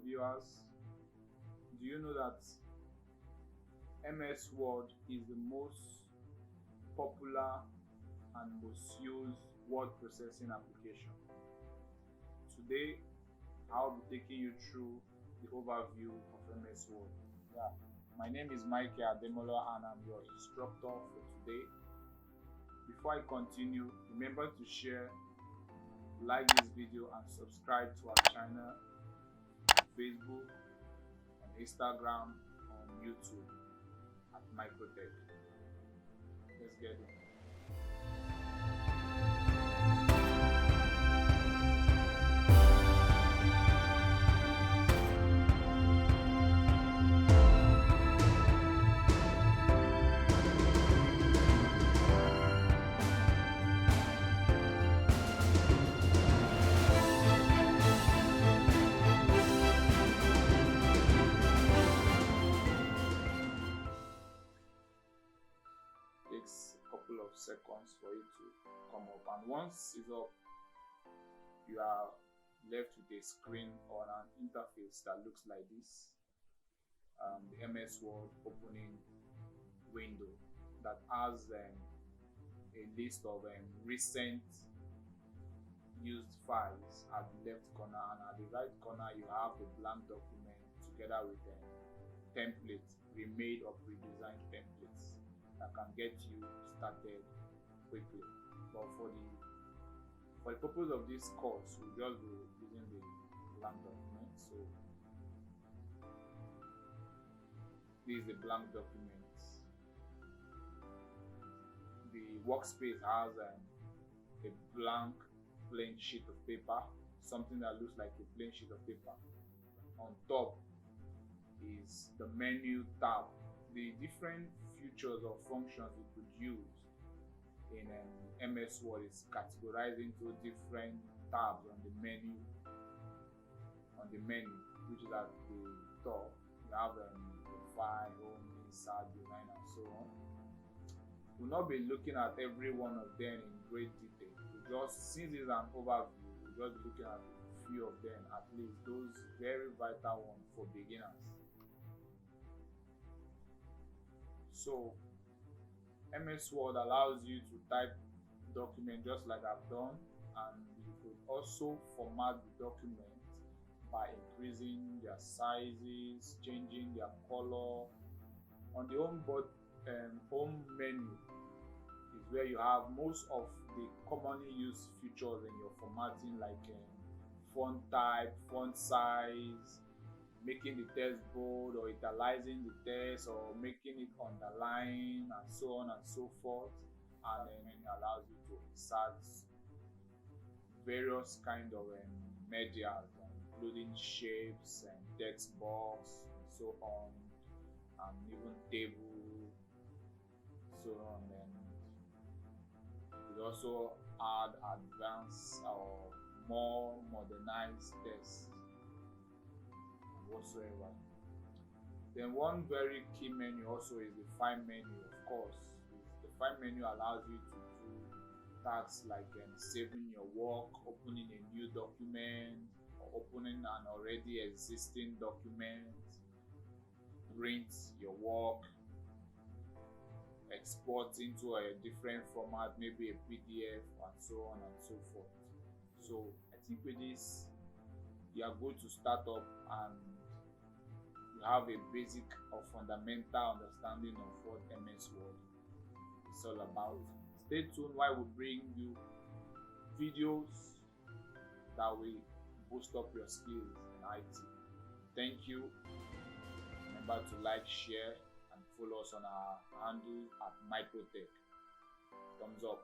viewers, do you know that MS Word is the most popular and most used word processing application? Today, I'll be taking you through the overview of MS Word. My name is Mike Ademola and I'm your instructor for today. Before I continue, remember to share, like this video and subscribe to our channel on Facebook, on Instagram, on YouTube at Microtech. Let's get it. Takes a couple of seconds for it to come up, and once it's up, you are left with a screen or an interface that looks like this. The MS Word opening window that has a list of recent used files at the left corner, and at the right corner you have the blank document together with templates, remade or pre-designed templates that can get you started quickly. But for the purpose of this course, we'll just be using the blank document. So this is the blank document. The workspace has a blank plain sheet of paper, something that looks like a plain sheet of paper. On top is the menu tab. The different features or functions you could use in MS Word is categorized into different tabs on the menu, which is at the top. You have the file, home, insert, design, and so on. We'll not be looking at every one of them in great detail. Since it's an overview, we'll just be looking at a few of them, at least those very vital ones for beginners. So MS Word allows you to type document just like I've done, and you could also format the document by increasing their sizes, changing their color. On the home menu is where you have most of the commonly used features in your formatting, like font type, font size, making the text bold or italicizing the text or making it underline, and so on and so forth. And then it allows you to insert various kind of media, including shapes and text box and so on, and even table, so on. And you also add advanced or more modernized text whatsoever. Then one very key menu also is the file menu. Of course, the file menu allows you to do tasks like saving your work, opening a new document, or opening an already existing document, print your work, export into a different format, maybe a PDF, and so on and so forth. So I think with this you are going to start up and you have a basic or fundamental understanding of what MS Word is all about. Stay tuned while we bring you videos that will boost up your skills in IT. Thank you. Remember to like, share, and follow us on our handle at Microtech. Thumbs up.